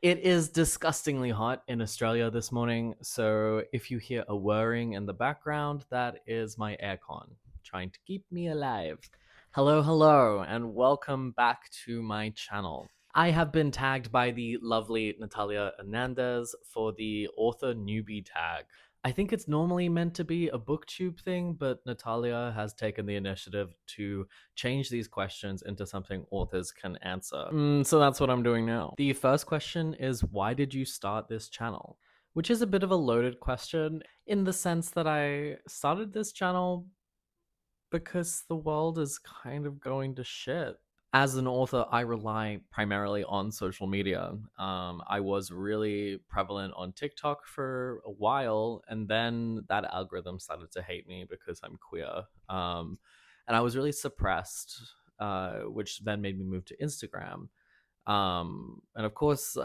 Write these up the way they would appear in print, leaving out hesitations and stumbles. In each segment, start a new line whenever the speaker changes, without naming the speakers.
It is disgustingly hot in Australia this morning, so if you hear a whirring in the background, that is my aircon trying to keep me alive. Hello, hello, and welcome back to my channel. I have been tagged by the lovely Natalia Hernandez for the Author Newbie Tag. I think it's normally meant to be a booktube thing, but Natalia has taken the initiative to change these questions into something authors can answer. So that's what I'm doing now. The first question is, why did you start this channel? Which is a bit of a loaded question in the sense that I started this channel because the world is kind of going to shit. As an author, I rely primarily on social media. I was really prevalent on TikTok for a while, and then that algorithm started to hate me because I'm queer. And I was really suppressed, which then made me move to Instagram. And of course,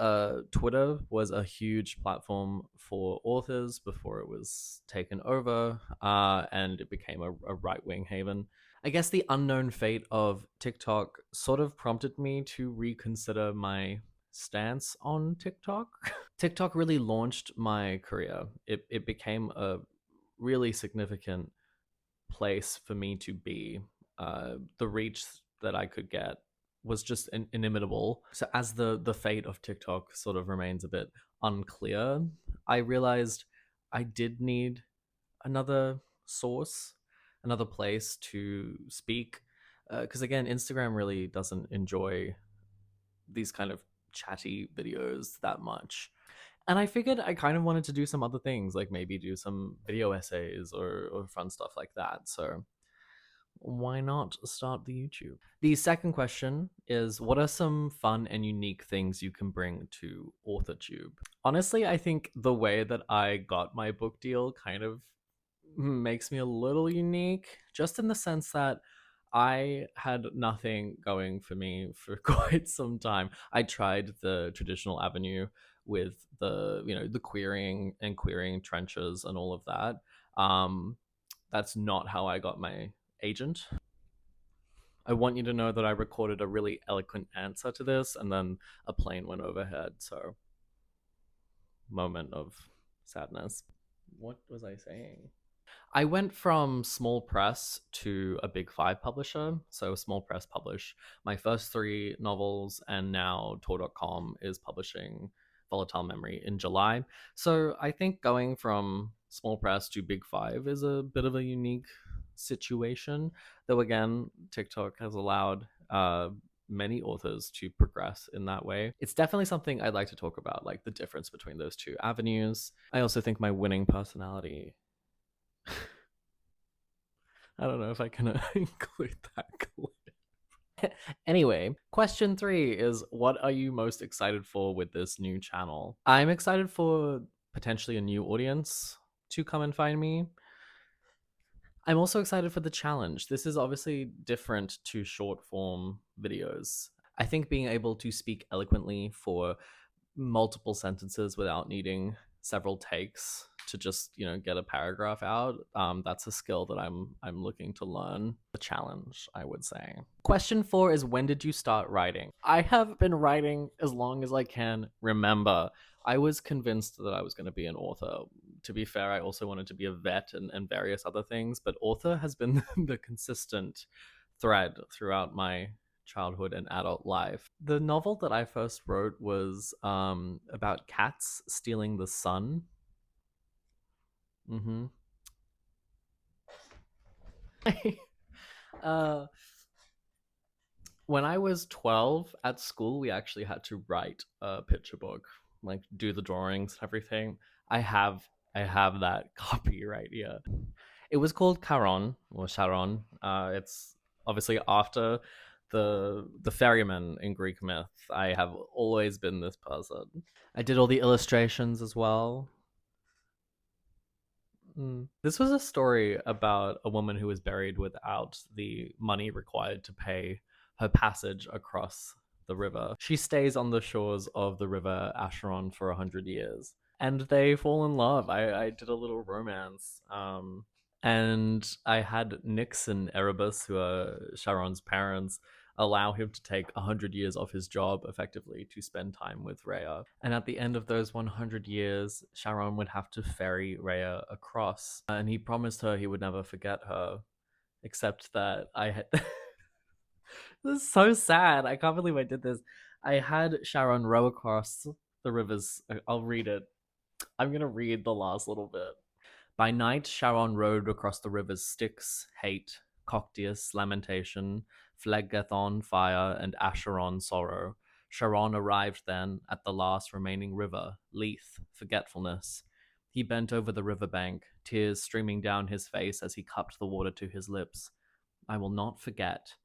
Twitter was a huge platform for authors before it was taken over, and it became a right wing haven. I guess the unknown fate of TikTok sort of prompted me to reconsider my stance on TikTok. TikTok really launched my career. It became a really significant place for me to be. The reach that I could get was just inimitable. So as the fate of TikTok sort of remains a bit unclear, I realized I did need another source, another place to speak. Because again, Instagram really doesn't enjoy these kind of chatty videos that much. And I figured I kind of wanted to do some other things, like maybe do some video essays or fun stuff like that. So why not start the YouTube? The second question is, what are some fun and unique things you can bring to AuthorTube? Honestly, I think the way that I got my book deal kind of makes me a little unique, just in the sense that I had nothing going for me for quite some time. I tried the traditional avenue with the querying and querying trenches and all of that. That's not how I got my agent. I want you to know that I recorded a really eloquent answer to this, and then a plane went overhead. So, moment of sadness. What was I saying? I went from small press to a big five publisher. So, small press published my first three novels, and now Tor.com is publishing Volatile Memory in July. So, I think going from small press to big five is a bit of a unique situation. Though, again, TikTok has allowed many authors to progress in that way. It's definitely something I'd like to talk about, like the difference between those two avenues. I also think my winning personality. I don't know if I can include that clip. Anyway, question 3 is, what are you most excited for with this new channel? I'm excited for potentially a new audience to come and find me. I'm also excited for the challenge. This is obviously different to short form videos. I think being able to speak eloquently for multiple sentences without needing several takes to just get a paragraph out, that's a skill that I'm looking to learn. The challenge, I would say. Question 4 is, when did you start writing? I have been writing as long as I can remember. I was convinced that I was going to be an author. To be fair, I also wanted to be a vet and various other things, but author has been the consistent thread throughout my childhood and adult life. The novel that I first wrote was about cats stealing the sun. Mm-hmm. uh, when I was 12 at school, we actually had to write a picture book, like do the drawings and everything. I have I have that copy right here. It was called Charon or Charon. It's obviously after the ferryman in Greek myth. I have always been this person. I did all the illustrations as well. This was a story about a woman who was buried without the money required to pay her passage across the river. She stays on the shores of the river Acheron for 100 years, and they fall in love. I did a little romance. And I had Nyx and Erebus, who are Charon's parents, allow him to take 100 years off his job effectively to spend time with Rhea. And at the end of those 100 years, Charon would have to ferry Rhea across. And he promised her he would never forget her, except that I had. This is so sad. I can't believe I did this. I had Charon row across the rivers. I'll read it. I'm going to read the last little bit. By night, Charon rode across the rivers Styx, Hate, Coctius, Lamentation, Phlegethon, Fire, and Acheron, Sorrow. Charon arrived then at the last remaining river, Lethe, Forgetfulness. He bent over the riverbank, tears streaming down his face as he cupped the water to his lips. I will not forget.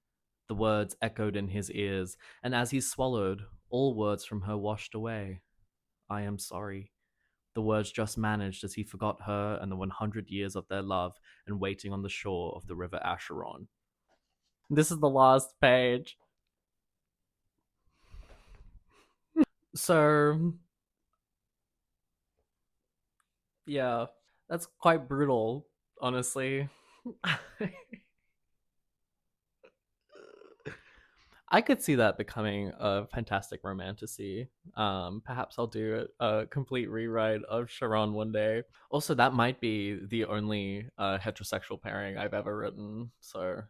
The words echoed in his ears, and as he swallowed, all words from her washed away. I am sorry. The words just managed as he forgot her and the 100 years of their love and waiting on the shore of the river Acheron. This is the last page. So, yeah, that's quite brutal, honestly. I could see that becoming a fantastic romantasy. Perhaps I'll do a complete rewrite of Charon one day. Also, that might be the only heterosexual pairing I've ever written. So,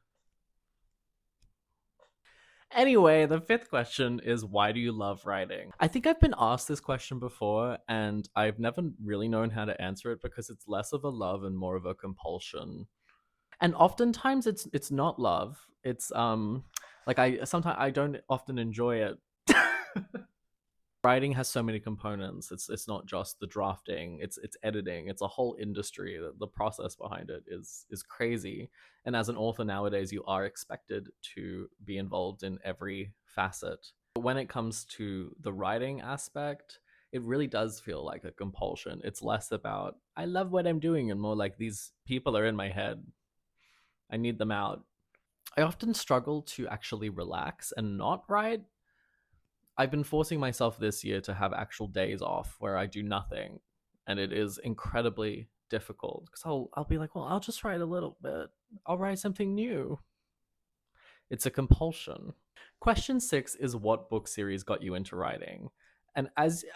anyway, the fifth question is why do you love writing? I think I've been asked this question before, and I've never really known how to answer it because it's less of a love and more of a compulsion. And oftentimes it's not love. It's like I sometimes I don't often enjoy it. Writing has so many components. It's not just the drafting, it's editing. It's a whole industry. The process behind it is crazy. And as an author nowadays, you are expected to be involved in every facet. But when it comes to the writing aspect, it really does feel like a compulsion. It's less about I love what I'm doing and more like these people are in my head. I need them out. I often struggle to actually relax and not write. I've been forcing myself this year to have actual days off where I do nothing, and it is incredibly difficult because I'll be like, well, I'll just write a little bit. I'll write something new. It's a compulsion. Question 6 is what book series got you into writing? And as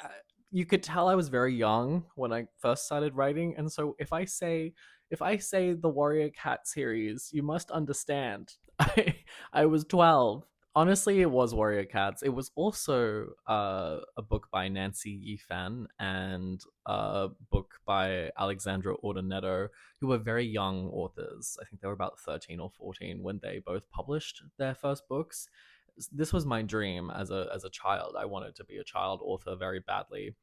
you could tell, I was very young when I first started writing, and so if I say the Warrior Cat series, you must understand. I was 12. Honestly, it was Warrior Cats. It was also a book by Nancy Yifan and a book by Alexandra Ordanetto, who were very young authors. I think they were about 13 or 14 when they both published their first books. This was my dream as a child. I wanted to be a child author very badly.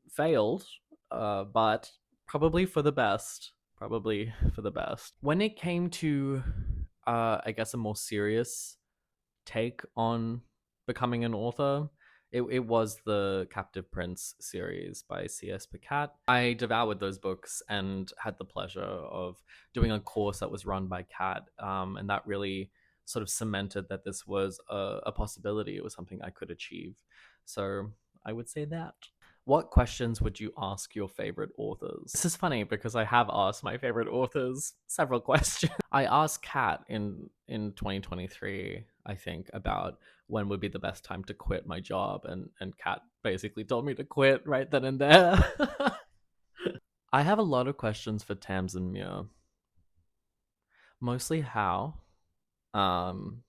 Failed, but probably for the best. Probably for the best. When it came to, I guess, a more serious take on becoming an author, it was the Captive Prince series by C.S. Pacat. I devoured those books and had the pleasure of doing a course that was run by Kat, and that really sort of cemented that this was a possibility. It was something I could achieve. So I would say that. What questions would you ask your favorite authors? This is funny because I have asked my favorite authors several questions. I asked Kat in 2023, I think, about when would be the best time to quit my job, and Kat basically told me to quit right then and there. I have a lot of questions for Tamsin Muir. Mostly how, um,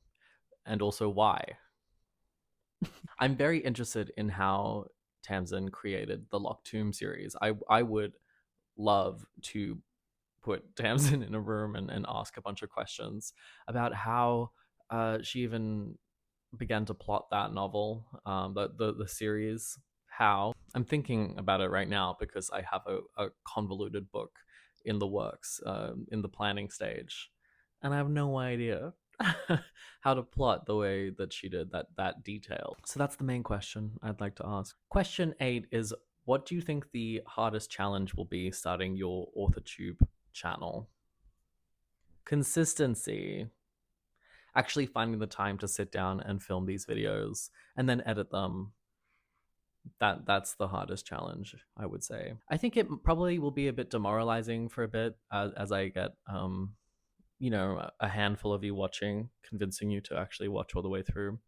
and also why. I'm very interested in how Tamsin created the Locked Tomb series. I would love to put Tamsin in a room and ask a bunch of questions about how she even began to plot that novel, the series. How I'm thinking about it right now because I have a convoluted book in the works, in the planning stage, and I have no idea how to plot the way that she did that detail. So that's the main question I'd like to ask. Question 8 is what do you think the hardest challenge will be starting your AuthorTube channel? Consistency. Actually finding the time to sit down and film these videos and then edit them. That's the hardest challenge, I would say. I think it probably will be a bit demoralizing for a bit as I get a handful of you watching, convincing you to actually watch all the way through.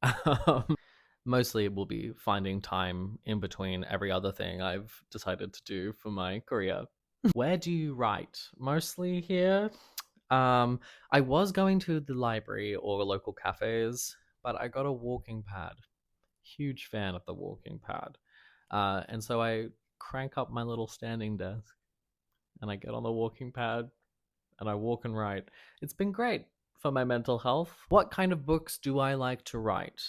Um, Mostly it will be finding time in between every other thing I've decided to do for my career. Where do you write? Mostly here. Um, I was going to the library or local cafes, but I got a walking pad. Huge fan of the walking pad. And so I crank up my little standing desk and I get on the walking pad and I walk and write. It's been great for my mental health. What kind of books do I like to write?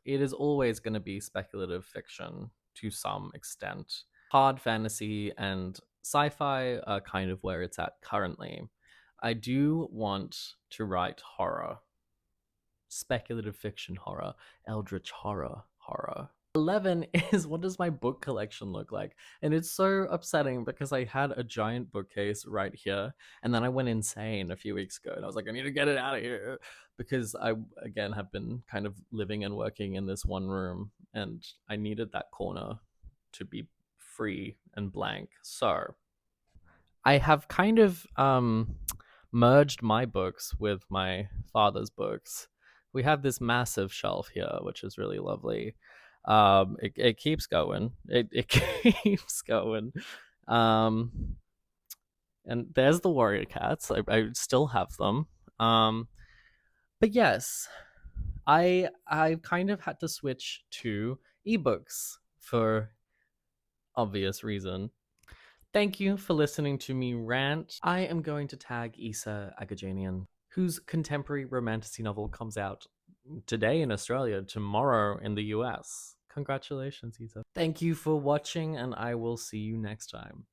It is always going to be speculative fiction to some extent. Hard fantasy and sci fi are kind of where it's at currently. I do want to write horror, speculative fiction horror, eldritch horror. 11 is what does my book collection look like? And it's so upsetting because I had a giant bookcase right here and then I went insane a few weeks ago and I was like, I need to get it out of here because I, again, have been kind of living and working in this one room and I needed that corner to be free and blank. So I have kind of merged my books with my father's books. We have this massive shelf here, which is really lovely. It keeps going. It keeps going. Um, and there's the warrior cats. I still have them. But yes, I kind of had to switch to ebooks for obvious reason. Thank you for listening to me rant. I am going to tag Issa Agajanian, whose contemporary romantasy novel comes out today in Australia, tomorrow in the US. Congratulations, Issa. Thank you for watching, and I will see you next time.